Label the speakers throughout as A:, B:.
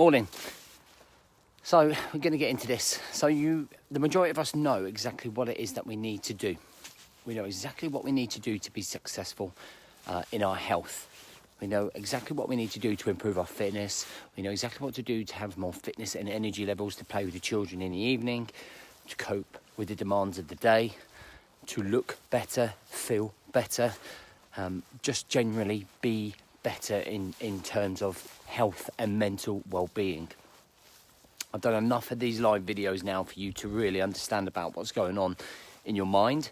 A: Morning. So we're going to get into this. The majority of us know exactly what it is that we need to do. We know exactly what we need to do to be successful in our health. We know exactly what we need to do to improve our fitness. We know exactly what to do to have more fitness and energy levels, to play with the children in the evening, to cope with the demands of the day, to look better, feel better, just generally be better in terms of health and mental well-being. I've done enough of these live videos now for you to really understand about what's going on in your mind.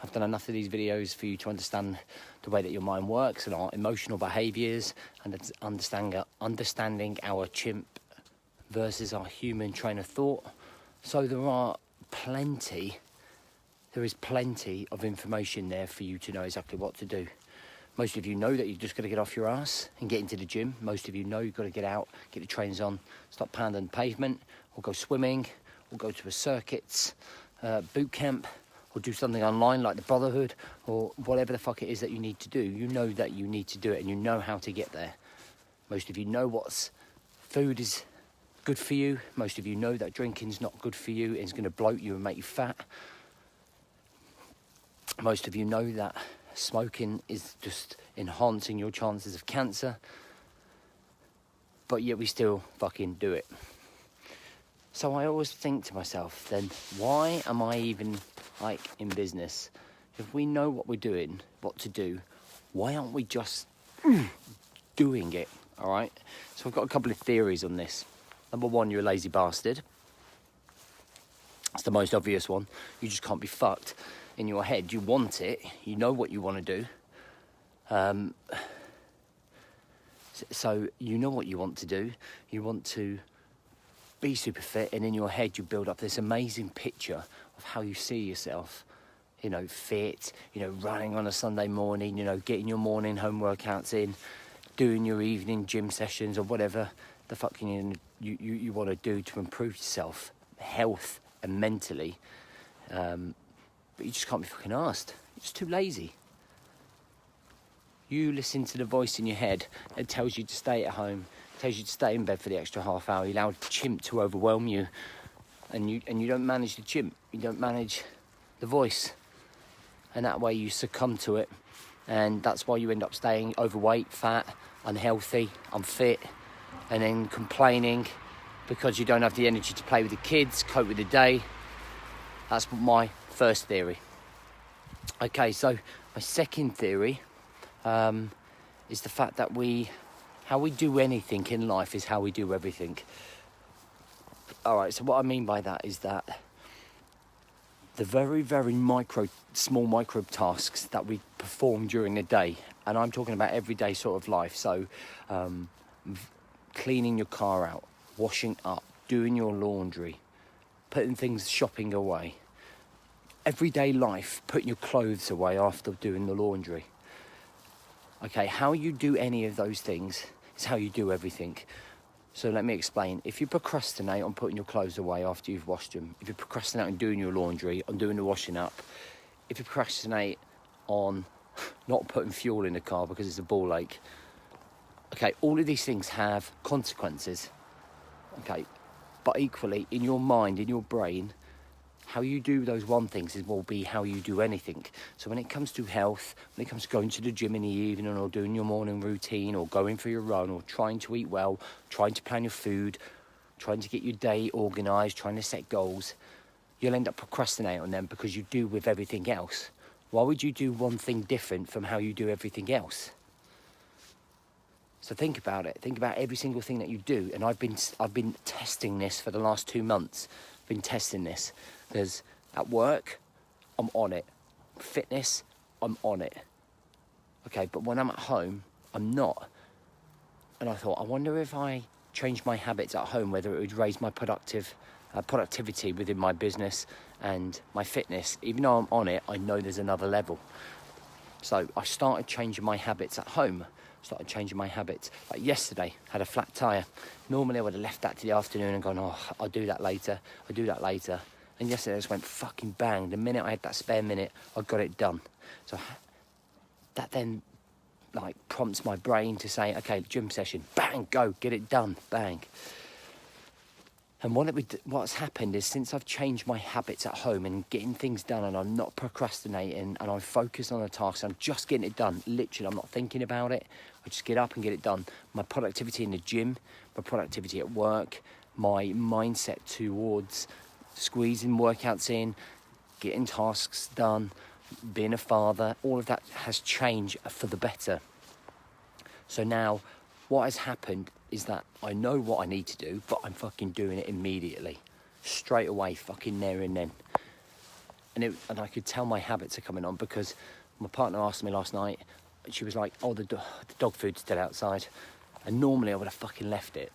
A: I've done enough of these videos for you to understand the way that your mind works and our emotional behaviours, and understanding our chimp versus our human train of thought. So there is plenty of information there for you to know exactly what to do. Most of you know that you've just got to get off your ass and get into the gym. Most of you know you've got to get out, get the trainers on, stop pounding the pavement, or go swimming, or go to a circuits boot camp, or do something online like the Brotherhood, or whatever the fuck it is that you need to do. You know that you need to do it, and you know how to get there. Most of you know what's food is good for you. Most of you know that drinking's not good for you. It's going to bloat you and make you fat. Most of you know that smoking is just enhancing your chances of cancer, but yet we still fucking do it. So I always think to myself, then why am I even in business? If we know what we're doing, what to do, why aren't we just doing it? All right. So I've got a couple of theories on this. Number one, you're a lazy bastard. It's the most obvious one. You just can't be fucked. In your head, you want it, you know what you want to do, so you know what you want to do. You want to be super fit, and in your head you build up this amazing picture of how you see yourself, fit, running on a Sunday morning, getting your morning home workouts in, doing your evening gym sessions, or whatever the fuck you want to do to improve yourself, health and mentally. But you just can't be fucking arsed. You're just too lazy. You listen to the voice in your head that tells you to stay at home, tells you to stay in bed for the extra half hour. You allow the chimp to overwhelm you, and you don't manage the chimp. You don't manage the voice, and that way you succumb to it, and that's why you end up staying overweight, fat, unhealthy, unfit, and then complaining because you don't have the energy to play with the kids, cope with the day. That's my first theory. Okay, so my second theory is the fact that how we do anything in life is how we do everything. All right, so what I mean by that is that the very, very small micro tasks that we perform during the day, and I'm talking about everyday sort of life, so cleaning your car out, washing up, doing your laundry, putting things shopping away, everyday life, putting your clothes away after doing the laundry. Okay, how you do any of those things is how you do everything. So let me explain. If you procrastinate on putting your clothes away after you've washed them, if you procrastinate on doing your laundry, on doing the washing up, if you procrastinate on not putting fuel in the car because it's a ball ache, okay, all of these things have consequences. Okay, but equally, in your mind, in your brain, how you do those one things will be how you do anything. So when it comes to health, when it comes to going to the gym in the evening, or doing your morning routine, or going for your run, or trying to eat well, trying to plan your food, trying to get your day organised, trying to set goals, you'll end up procrastinating on them because you do with everything else. Why would you do one thing different from how you do everything else? So think about it. Think about every single thing that you do. And I've been testing this for the last 2 months. I've been testing this. Because at work, I'm on it. Fitness, I'm on it. Okay, but when I'm at home, I'm not. And I thought, I wonder if I change my habits at home, whether it would raise my productivity within my business and my fitness. Even though I'm on it, I know there's another level. So I started changing my habits at home. Like yesterday, had a flat tyre. Normally I would have left that to the afternoon and gone, I'll do that later. And yesterday I just went fucking bang. The minute I had that spare minute, I got it done. So that then like prompts my brain to say, okay, gym session, bang, go, get it done, bang. And what's happened is, since I've changed my habits at home and getting things done, and I'm not procrastinating, and I'm focused on the task, I'm just getting it done. Literally, I'm not thinking about it. I just get up and get it done. My productivity in the gym, my productivity at work, my mindset towards squeezing workouts in, getting tasks done, being a father, all of that has changed for the better. So now what has happened is that I know what I need to do, but I'm fucking doing it immediately, straight away, fucking there and then. And I could tell my habits are coming on, because my partner asked me last night, she was like, oh, the dog food's still outside. And normally I would have fucking left it,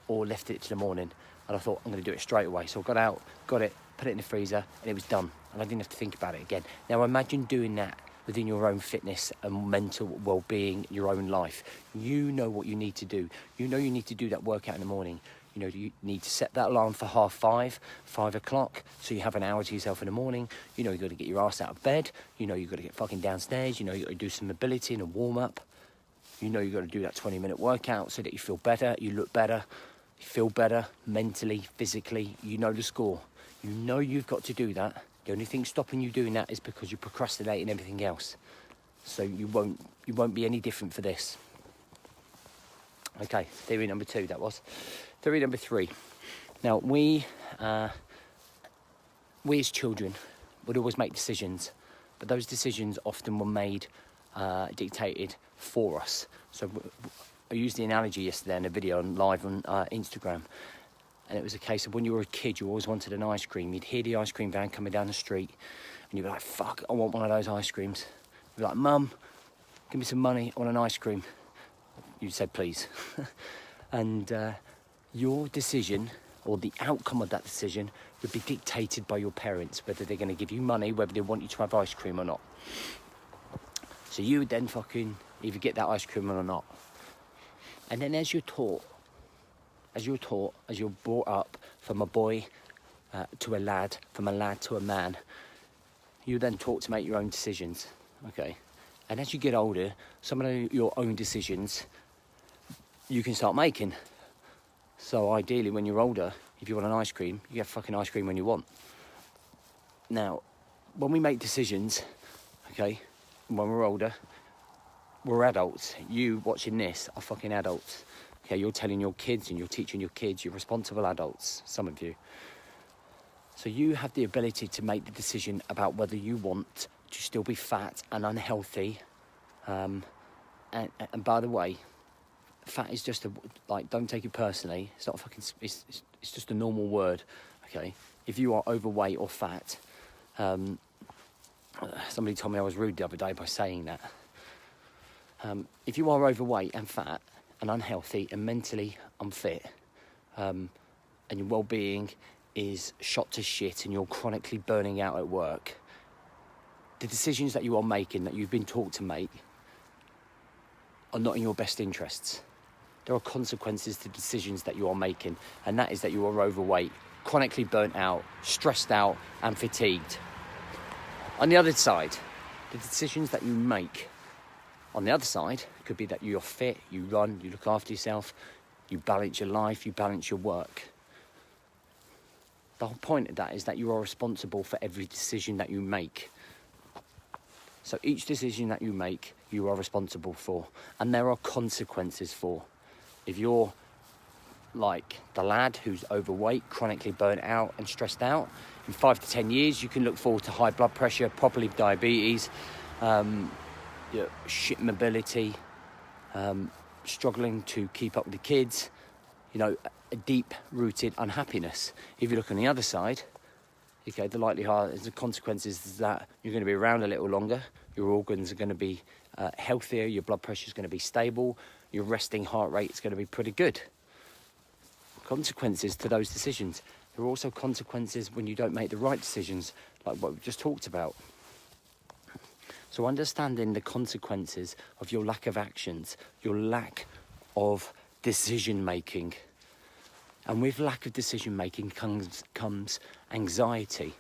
A: or left it to the morning. And I thought, I'm going to do it straight away. So I got out, got it, put it in the freezer, and it was done. And I didn't have to think about it again. Now imagine doing that within your own fitness and mental well-being, your own life. You know what you need to do. You know you need to do that workout in the morning. You know, you need to set that alarm for 5:30, 5 o'clock, so you have an hour to yourself in the morning. You know, you've got to get your ass out of bed. You know, you've got to get fucking downstairs. You know, you've got to do some mobility and a warm-up. You know, you've got to do that 20-minute workout so that you feel better, you look better, you feel better mentally, physically. You know the score. You know you've got to do that. The only thing stopping you doing that is because you procrastinate and everything else. So you won't be any different for this. Okay, theory number 2, that was. Theory number 3. Now, we as children would always make decisions, but those decisions often were made, dictated for us. So I used the analogy yesterday in a video live on Instagram. And it was a case of when you were a kid, you always wanted an ice cream. You'd hear the ice cream van coming down the street, and you'd be like, fuck, I want one of those ice creams. You'd be like, Mum, give me some money, I want an ice cream. You said, please. And your decision, or the outcome of that decision, would be dictated by your parents, whether they're going to give you money, whether they want you to have ice cream or not. So you would then fucking either get that ice cream or not. And then as you're brought up from a boy to a lad, from a lad to a man, you're then taught to make your own decisions, okay? And as you get older, some of your own decisions you can start making. So ideally, when you're older, if you want an ice cream, you get fucking ice cream when you want. Now, when we make decisions, okay, when we're older, we're adults. You watching this are fucking adults. Okay, you're telling your kids and you're teaching your kids, you're responsible adults, some of you. So you have the ability to make the decision about whether you want to still be fat and unhealthy. And by the way, fat is just don't take it personally. It's not fucking, it's just a normal word, okay? If you are overweight or fat, somebody told me I was rude the other day by saying that. If you are overweight and fat, and unhealthy and mentally unfit, and your well-being is shot to shit and you're chronically burning out at work, the decisions that you are making, that you've been taught to make, are not in your best interests. There are consequences to decisions that you are making, and that is that you are overweight, chronically burnt out, stressed out and fatigued. On the other side, the decisions that you make on the other side could be that you're fit, you run, you look after yourself, you balance your life, you balance your work. The whole point of that is that you are responsible for every decision that you make. So each decision that you make, you are responsible for, and there are consequences for. If you're like the lad who's overweight, chronically burnt out and stressed out, in 5 to 10 years you can look forward to high blood pressure, probably diabetes, shit mobility, struggling to keep up with the kids, a deep-rooted unhappiness. If you look on the other side, okay, the likelihood, the consequences is that you're going to be around a little longer, your organs are going to be healthier, your blood pressure is going to be stable, your resting heart rate is going to be pretty good. Consequences to those decisions. There are also consequences when you don't make the right decisions, like what we've just talked about. So understanding the consequences of your lack of actions, your lack of decision-making. And with lack of decision-making comes anxiety.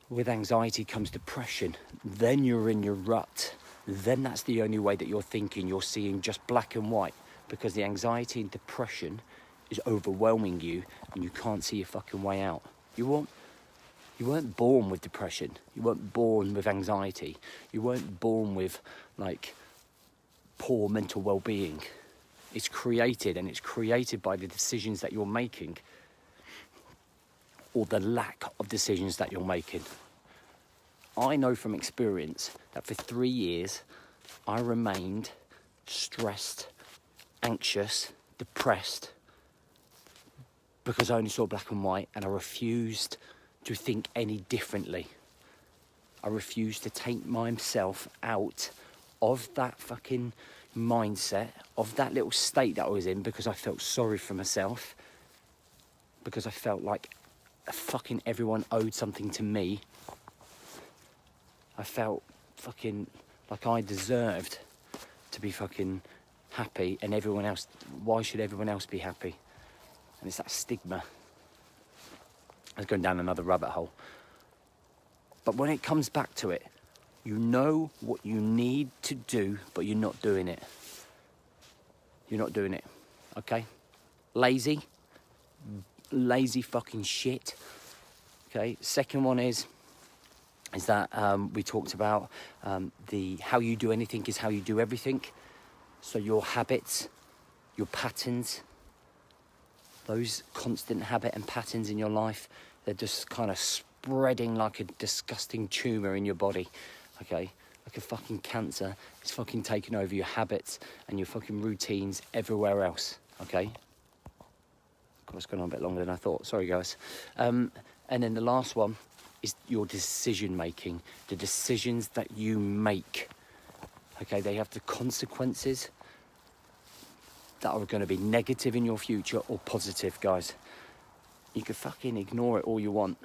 A: With anxiety comes depression. Then you're in your rut. then that's the only way that you're thinking. You're seeing just black and white, because the anxiety and depression is overwhelming you and you can't see your fucking way out. You weren't born with depression. You weren't born with anxiety. You weren't born with like poor mental well-being. It's created, and it's created by the decisions that you're making, or the lack of decisions that you're making. I know from experience that for 3 years I remained stressed, anxious, depressed, because I only saw black and white, and I refused to think any differently. I refused to take myself out of that fucking mindset, of that little state that I was in, because I felt sorry for myself, because I felt like fucking everyone owed something to me. I felt fucking like I deserved to be fucking happy, and everyone else, why should everyone else be happy? And it's that stigma. I was going down another rabbit hole. But when it comes back to it, you know what you need to do, but you're not doing it. You're not doing it, okay? Lazy fucking shit, okay? Second one is that we talked about the how you do anything is how you do everything. So your habits, your patterns, those constant habit and patterns in your life, they're just kind of spreading like a disgusting tumour in your body, okay? Like a fucking cancer. It's fucking taking over your habits and your fucking routines everywhere else, okay? God, it's gone on a bit longer than I thought. Sorry, guys. And then the last one is your decision making. The decisions that you make, okay? They have the consequences that are going to be negative in your future or positive, guys. You can fucking ignore it all you want.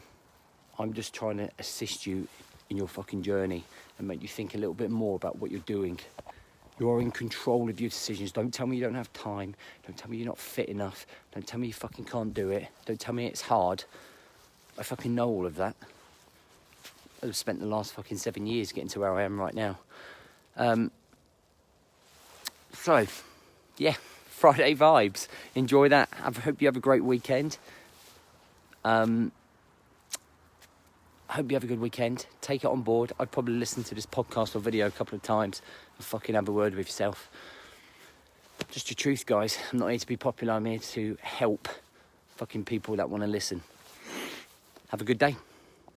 A: I'm just trying to assist you in your fucking journey and make you think a little bit more about what you're doing. You are in control of your decisions. Don't tell me you don't have time. Don't tell me you're not fit enough. Don't tell me you fucking can't do it. Don't tell me it's hard. I fucking know all of that. I've spent the last fucking 7 years getting to where I am right now. So, yeah, Friday vibes. Enjoy that. I hope you have a great weekend. I hope you have a good weekend. Take it on board. I'd probably listen to this podcast or video a couple of times and fucking have a word with yourself. Just the truth, guys. I'm not here to be popular. I'm here to help fucking people that want to listen. Have a good day.